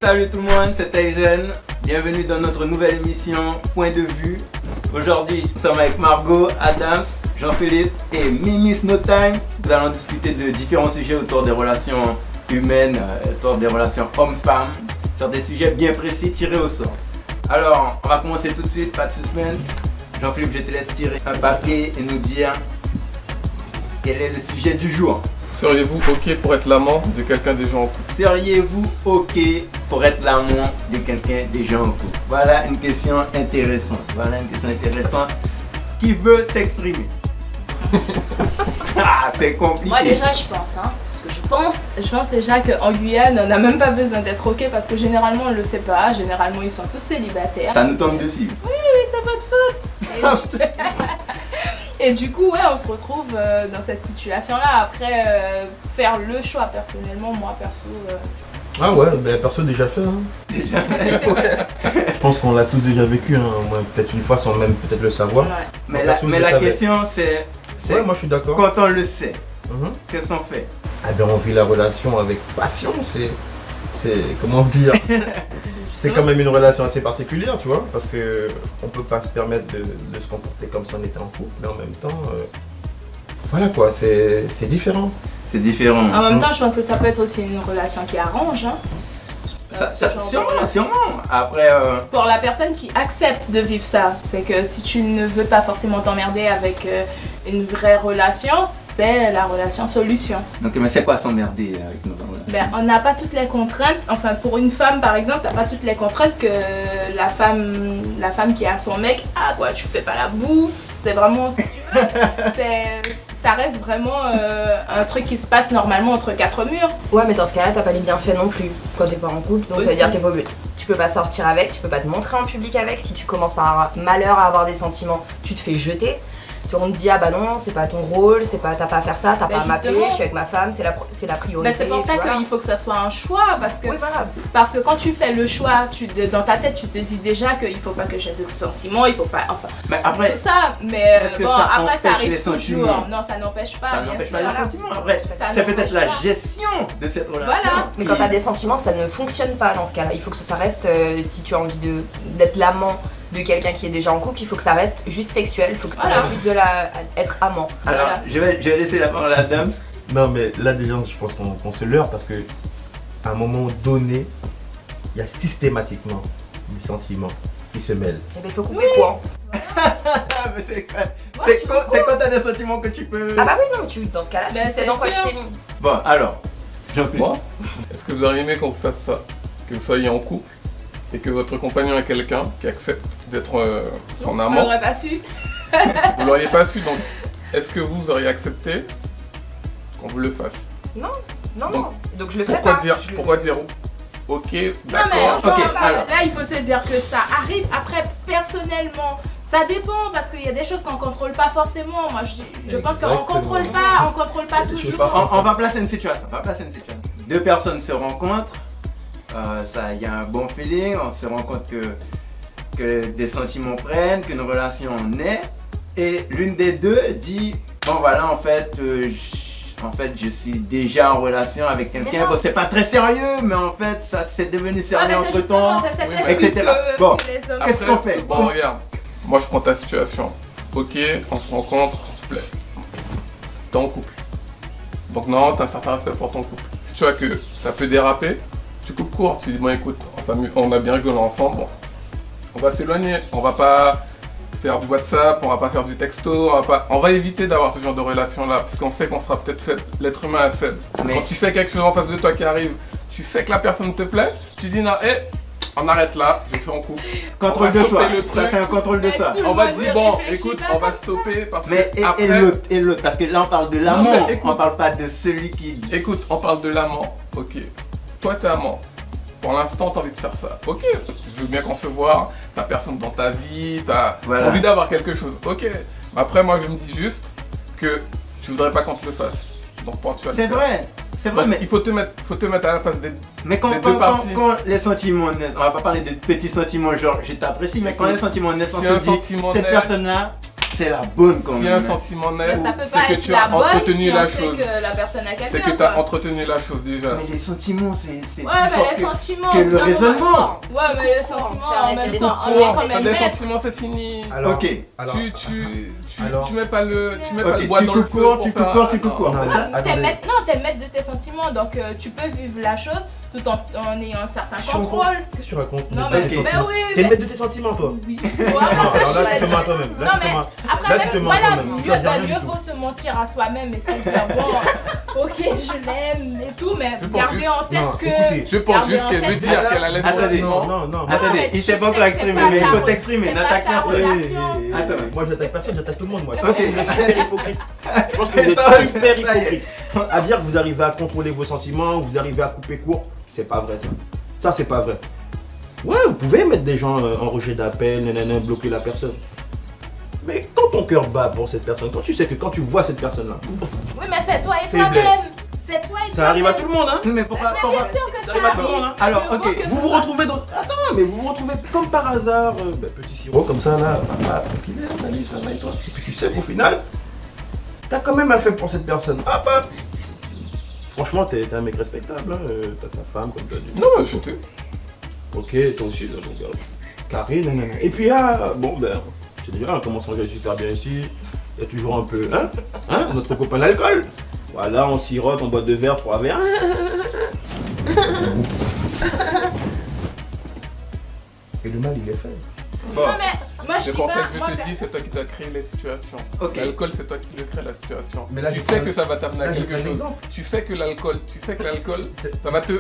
Salut tout le monde, c'est Tyson. Bienvenue dans notre nouvelle émission Point de vue. Aujourd'hui, nous sommes avec Margot, Adams, Jean-Philippe et Mimi Snowtime. Nous allons discuter de différents sujets autour des relations humaines, autour des relations hommes-femmes, sur des sujets bien précis tirés au sort. Alors, on va commencer tout de suite, pas de suspense. Jean-Philippe, je te laisse tirer un papier et nous dire quel est le sujet du jour. Seriez-vous ok pour être l'amant de quelqu'un déjà en couple? Seriez-vous ok pour être l'amant de quelqu'un déjà en couple? Voilà une question intéressante. Qui veut s'exprimer? Ah, c'est compliqué. Moi déjà je pense, parce que je pense déjà qu'en Guyane on n'a même pas besoin d'être ok parce que généralement on le sait pas, généralement ils sont tous célibataires. Ça nous tombe dessus. Oui, c'est votre faute. Et du coup, ouais, on se retrouve dans cette situation-là. Après, faire le choix personnellement, moi perso. Ah ouais, ben perso déjà fait. Hein. Déjà. Je pense qu'on l'a tous déjà vécu, hein. Moi, peut-être une fois sans même peut-être le savoir. Ouais. Mais Perso, je la le savais. question c'est Ouais, moi je suis d'accord. quand on le sait, Mhm. qu'est-ce qu'on fait? Ah ben on vit la relation avec passion, c'est comment dire. C'est quand même une relation assez particulière, tu vois, parce que on peut pas se permettre de se comporter comme si on était en couple, mais en même temps, voilà quoi, c'est différent. C'est différent. En même temps, je pense que ça peut être aussi une relation qui arrange. Hein. Sûrement. Après, Pour la personne qui accepte de vivre ça, c'est que si tu ne veux pas forcément t'emmerder avec une vraie relation, c'est la relation solution. donc, mais c'est quoi s'emmerder avec nos relations? Ben, on n'a pas toutes les contraintes, enfin pour une femme par exemple, t'as pas toutes les contraintes que la femme qui a son mec, ah quoi, tu fais pas la bouffe, c'est vraiment, si tu veux, ça reste vraiment un truc qui se passe normalement entre quatre murs. Ouais, mais dans ce cas-là, t'as pas les bienfaits non plus quand t'es pas en couple, donc ça veut dire que t'es pas au but. Tu peux pas sortir avec, tu peux pas te montrer en public avec. Si tu commences par malheur à avoir des sentiments, tu te fais jeter. On te dit, ah bah non, c'est pas ton rôle, t'as pas à faire ça, t'as pas à m'appeler, je suis avec ma femme, c'est la priorité. Ben, c'est pour ça voilà. qu'il faut que ça soit un choix, parce que, Oui, voilà. parce que quand tu fais le choix, dans ta tête tu te dis déjà qu'il faut pas que j'ai de sentiments, il faut pas, enfin, Mais après, tout ça, mais est-ce que bon, ça après ça empêche arrive les toujours. sentiments? Non, ça n'empêche pas, ça bien n'empêche sûr. pas les Voilà. sentiments. Après, Ça c'est peut-être n'empêche la pas. gestion de cette relation. Voilà. Mais quand t'as des sentiments, ça ne fonctionne pas dans ce cas-là. Il faut que ça reste, si tu as envie d'être l'amant de quelqu'un qui est déjà en couple, il faut que ça reste juste sexuel, il faut que ça Voilà. reste juste être amant. Alors, Voilà. je vais laisser la parole à Adams. Non mais là déjà je pense qu'on se leurre parce que à un moment donné, il y a systématiquement des sentiments qui se mêlent. Et ben il faut couper quoi. Ah, mais c'est tu quand t'as des sentiments que tu peux. Ah bah oui, non, dans ce cas-là, Ben, tu sais c'est dans quoi sûr. tu t'es mis. Bon, alors, Jean-Philippe. Moi? Est-ce que vous auriez aimé qu'on fasse ça? Que vous soyez en couple et que votre compagnon est quelqu'un qui accepte d'être son On amant. l'aurait pas su. Vous l'auriez pas su, donc est-ce que vous auriez accepté qu'on vous le fasse? Non, Donc, donc je le fais Pourquoi pas. dire, Je le- pourquoi dire ok, Non mais d'accord? bon, Ok, là, alors. là, il faut se dire que ça arrive. Après, personnellement, ça dépend parce qu'il y a des choses qu'on contrôle pas forcément. Moi, je pense qu'on contrôle pas des choses toujours. On va placer une situation. Deux personnes se rencontrent. Il y a un bon feeling. On se rend compte que des sentiments prennent, qu'une relation naît. Et l'une des deux dit bon voilà en fait je suis déjà en relation avec quelqu'un. non. Bon c'est pas très sérieux mais en fait ça c'est devenu Ouais, sérieux mais c'est entre justement temps. c'est cette Oui, excuse etc. Bon. que les hommes. Qu'est-ce qu'on fait? Bon, regarde, moi je prends ta situation. Ok, on se rencontre, on se plaît. T'es en couple. Donc non, t'as un certain respect pour ton couple. Si tu vois que ça peut déraper, tu coupes court. Tu dis bon écoute, on a bien rigolé ensemble, bon. On va s'éloigner, on va pas faire du WhatsApp, on va pas faire du texto, on va éviter d'avoir ce genre de relation là, parce qu'on sait qu'on sera peut-être faible, l'être humain est faible. Mais- Quand tu sais quelque chose en face de toi qui arrive, tu sais que la personne te plaît, tu dis non, on arrête là, je suis en couple. On Contrôle va de stopper soi. le Ça truc. c'est un contrôle de Mais soi. tout le On va monde dire ne bon, réfléchit écoute, pas on va comme ça. stopper parce que Mais après, et l'autre parce que là on parle de l'amant, mais écoute. on parle pas de celui qui. écoute, on parle de l'amant, ok. Toi t'es amant. Pour l'instant, t'as envie de faire ça. Ok, je veux bien concevoir, t'as personne dans ta vie, t'as Voilà. envie d'avoir quelque chose. Ok. Mais après, moi, je me dis juste que tu voudrais pas qu'on te le fasse. Donc, pour tu vas le C'est faire. vrai, Donc, mais il faut te mettre à la place des. Mais quand, Les deux parties. quand les sentiments naissent, on va pas parler de petits sentiments genre je t'apprécie, mais quand les sentiments naissent, on Si se un dit sentiment cette naît- personne-là, c'est la bonne quand Si même. un sentiment naît, Mais ça peut c'est pas que être tu la as bonne entretenu si on la sait chose. que la personne a quelqu'un. C'est que tu as quoi. entretenu la chose déjà. Mais les sentiments, c'est plus Ouais, mais fort les sentiments. que le non, raisonnement. Ouais, mais les sentiments, en J'arrête même des temps, sentiments, on est quand Quand même des maître. sentiments, c'est fini. Alors, Ok. alors, Tu mets pas le Ok, bois tu dans le coupes feu. court, pour tu faire- coupes court, tu coupes court. Non, c'est ça T'es attendez. maître, non, t'es maître de tes sentiments, donc tu peux vivre la chose tout en ayant un certain Je comprends. contrôle. Qu'est-ce que tu racontes? Non, Maître mais, de tes ok. ben sentiments. oui, T'es le mais... maître de tes sentiments, toi? Oui. Non, Ouais, ça, alors je là, suis tu te maître. mens à toi-même. Là, Non, tu te mais mens. après, Là, tu te même, mens à voilà, toi-même. Tu mieux, choisis rien mieux du tout. vaut se mentir à soi-même et se dire, bon, ok, je l'aime et tout, mais Je pense garder juste- en tête non, que... écoutez, Je pense garder juste en qu'elle veut tête- dire qu'elle a les Attendez. sentiments. Non. Attendez, mais il tu s'est pas sais encore que exprimé, c'est pas mais il ta faut re- t'exprimer, c'est pas n'attaque ta personne. relation. Attends. Moi, j'attaque personne, j'attaque tout le monde, moi. Ok. Vous êtes super hypocrite. Je pense que vous êtes Ça y est. super hypocrite. À dire que vous arrivez à contrôler vos sentiments, vous arrivez à couper court, c'est pas vrai ça. Ça, c'est pas vrai. Ouais, vous pouvez mettre des gens en rejet d'appel, nanana, bloquer la personne. Mais quand ton cœur bat pour cette personne, quand tu sais que quand tu vois cette personne-là, Oui, mais c'est toi et toi-même. faiblesse. C'est toi et Ça arrive à tout toi-même. le monde, hein. Mais pourquoi Mais bien sûr que ça arrive à tout le monde, arrive. hein. Alors, Mieux ok, vaut que Vous ce vous soit- retrouvez dans... Attends, mais vous vous retrouvez comme par hasard, petit sirop comme ça là, papa, tranquille, salut, ça va et toi. Et puis tu sais qu'au final, t'as quand même un fait pour cette personne. Hop, hop. Franchement, t'es un mec respectable, hein. T'as ta femme comme tu as dit. Non, je te. Ok, toi aussi, là, donc, carré, nanana. Et puis bon ben, c'est déjà, on commence à manger super bien ici. Il y a toujours un peu, hein, notre copain l'alcool. Voilà, on sirote, on boit 2 verres, 3 verres. Et le mal, il est fait. Bon. Non, mais moi, je C'est dis pour pas... ça que je moi, te dis, c'est toi qui t'as créé les situations. Ok. L'alcool, c'est toi qui le crée la situation. Mais là, Tu j'ai sais pris que ça va t'amener à là, j'ai quelque pris un chose. exemple. Tu sais que l'alcool, C'est- ça va te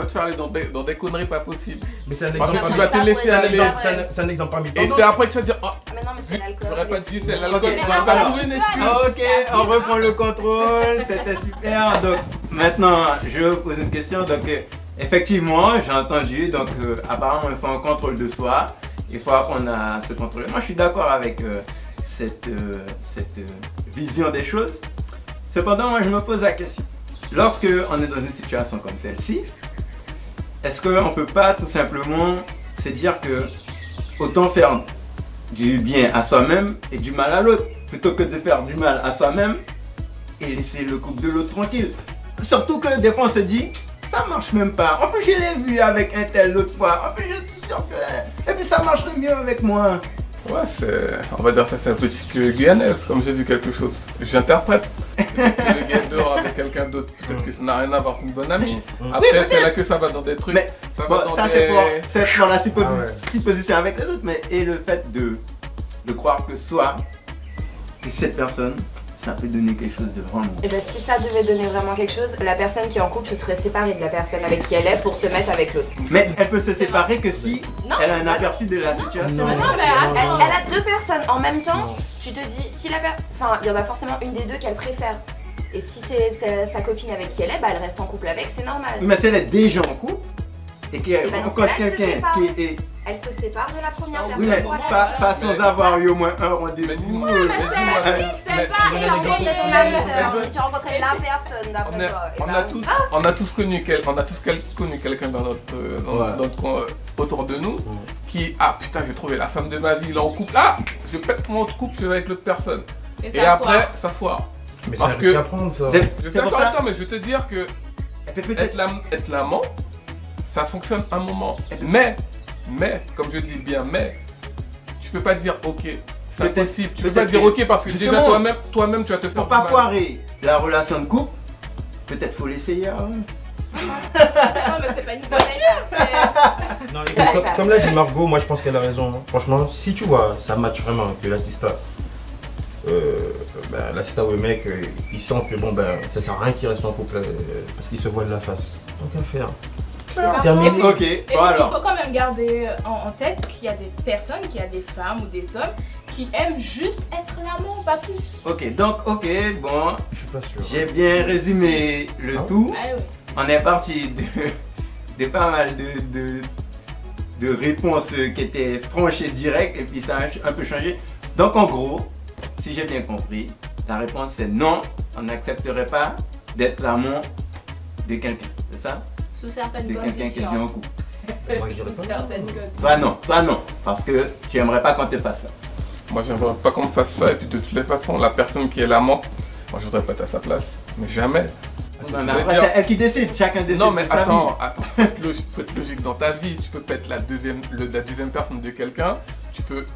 faire aller dans des conneries pas possibles. Mais c'est un Parce exemple que tu parmi- vas te laisser C'est un aller. exemple. c'est un exemple parmi tant Et d'autres. c'est après que tu vas dire, oh, Ah, mais non, mais c'est l'alcool. j'aurais pas dit c'est Ok, l'alcool. c'est Tu pas vas grave. trouver une excuse. Ah, ok, on reprend le contrôle, c'était super. Donc maintenant, je vais vous poser une question. Donc effectivement, j'ai entendu, donc apparemment il faut un contrôle de soi. Il faut apprendre à se contrôler. Moi je suis d'accord avec cette vision des choses. Cependant, moi je me pose la question. Lorsque on est dans une situation comme celle-ci, est-ce qu'on ne peut pas tout simplement se dire que autant faire du bien à soi-même et du mal à l'autre, plutôt que de faire du mal à soi-même et laisser le couple de l'autre tranquille. Surtout que des fois on se dit, ça marche même pas. En plus je l'ai vu avec un tel l'autre fois. En plus je suis sûr que... Et puis ça marcherait mieux avec moi. Ouais, on va dire ça, c'est un petit que guyanaise, comme j'ai vu quelque chose. J'interprète. Peut-être que le gars dehors avec quelqu'un d'autre, peut-être que ça n'a rien à voir, c'est une bonne amie. Après, c'est là que ça va dans des trucs. Mais ça bon, va dans ça des... c'est pour la Ah ouais. supposition avec les autres. Mais et le fait de croire que soi et cette personne, ça peut donner quelque chose de vraiment... Et ben si ça devait donner vraiment quelque chose, la personne qui est en couple se serait séparée de la personne avec qui elle est pour se mettre avec l'autre. Mais elle peut se séparer que si Non, elle a un bah aperçu de la situation. Non, mais Elle, attends. elle a deux personnes en même temps. Non. Tu te dis, si la personne. Enfin, il y en a forcément une des deux qu'elle préfère. Et si c'est sa copine avec qui elle est, bah elle reste en couple avec, c'est normal. Mais si elle est déjà en couple et qu'elle Eh ben, dans ce rencontre cas-là, elle se quelqu'un sépare. qui est... Elle se sépare de la première Oui, Oui, personne. mais voilà. pas sans Mais- avoir eu au moins un Mais rendez-vous. dis-moi, mais dis-moi, c'est mais- pas... Et c'est tu un rencontres exemple. ton âme Mais- sœur, si tu rencontrais la personne d'après toi. et On bah a oui. tous, on a tous connu quelqu'un dans Ouais. notre coin, autour de nous Ouais. qui, ah putain, j'ai trouvé la femme de ma vie, il est en couple, ah, je pète mon couple, je vais avec l'autre personne. Et Et ça après, foire. ça foire. Mais Parce c'est que- risque à prendre ça. C'est Je c'est suis pour d'accord ça. avec toi, mais je vais te dire que Elle peut peut-être... être l'amant, ça fonctionne un moment. Mais, comme je dis bien, tu peux pas dire ok, c'est Peut-être- impossible. Tu peux peut-être pas dire que- ok parce que déjà justement, toi-même tu vas te faire Pour du pas mal. foirer la relation de couple, peut-être faut l'essayer avant. Non, mais c'est pas une voiture, c'est... Non, écoute, comme l'a dit Margot, moi je pense qu'elle a raison. Franchement, si tu vois, ça match vraiment que l'assistant, l'assistant ou le mec, il sent que bon ben ça sert à rien qu'il reste en couple parce qu'il se voit de la face. Donc à faire. C'est pas Terminé. faux. Ok, Et bon puis, alors. il faut quand même garder en tête qu'il y a des personnes, qu'il y a des femmes ou des hommes qui aiment juste être l'amant, pas plus. Ok, donc ok, bon, Je suis pas sûr. j'ai bien résumé le Ah. tout. Ah oui. On est parti de pas mal de réponses qui étaient franches et directes et puis ça a un peu changé. Donc en gros, si j'ai bien compris, la réponse c'est non, on n'accepterait pas d'être l'amant de quelqu'un, c'est ça? Sous certaines De quelqu'un qui est bien conditions. en couple. Moi, je dirais Sous pas. certaines conditions. Toi non, parce que tu aimerais pas qu'on te fasse ça. Moi, j'aimerais pas qu'on me fasse ça. Et puis, de toutes les façons, la personne qui est l'amant, moi, je voudrais pas être à sa place. Mais jamais. Non, mais après, c'est elle qui décide, chacun décide. Non, mais de sa vie. attends, faut être logique dans ta vie. Tu peux pas être la deuxième personne de quelqu'un.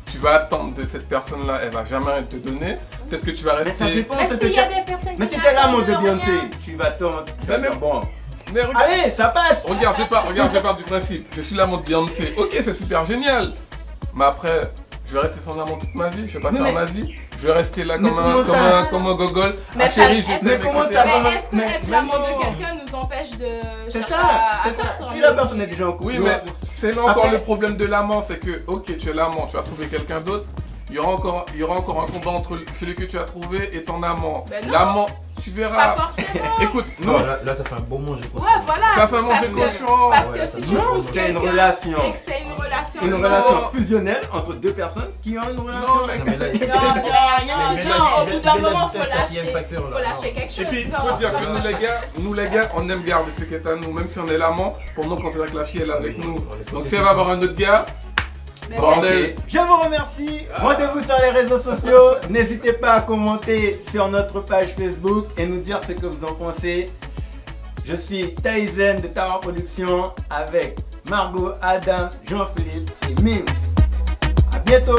Tu vas attendre de cette personne-là, elle va jamais rien te donner. Peut-être que tu vas Mais ça rester. dépend. Mais c'est s'il y a que- des personnes Mais qui si t'es l'amant n'attendent de rien. Beyoncé, tu vas attendre. Tu vas Mais dire, bon. Mais regarde, Allez, ça passe. regarde, je pars du principe. Je suis l'amant de Beyoncé. Ok, c'est super génial. Mais après, je vais rester son amant toute ma vie. Je vais pas Mais- faire ma vie. Je vais rester là Mais comment ça comme un gogol. Mais Ah, ça- chérie, je est-ce- t'aime, mais comment etc. ça Mais va- est-ce que mais- être mais l'amant non. de quelqu'un nous empêche de C'est chercher ça, à c'est faire ça. sur Si un la autre? personne est déjà en couple. Oui, mais c'est là encore Après- le problème de l'amant, c'est que, ok, tu es l'amant, tu vas trouver quelqu'un d'autre. Il y aura encore un combat entre celui que tu as trouvé et ton amant. Ben non. L'amant, tu Pas verras. forcément. Écoute, Non, nous, là, ça fait un bon manger. Ouais, voilà. ça fait manger le Parce que- cochon. Parce Ouais, que ça si fait tu mal. trouves C'est une quelqu'un relation. et que c'est une relation. Une avec- relation fusionnelle entre deux personnes qui ont une relation. Non, Non, mais là, Non, non, mais là, non, au bout d'un mais là, moment, c'est faut un quatrième lâcher. facteur, là, Faut non. lâcher quelque chose. Et puis, il non. faut dire que nous les gars, on aime garder ce qui est à nous, même si on est l'amant, pour nous, on considère que la fille elle est avec nous. On est Donc tous si elle va avoir un autre gars, Mais bordel. Ok. Je vous remercie. Rendez-vous sur les réseaux sociaux. N'hésitez pas à commenter sur notre page Facebook et nous dire ce que vous en pensez. Je suis Tyson de Tower Production avec Margot, Adams, Jean-Philippe et Mims. À bientôt.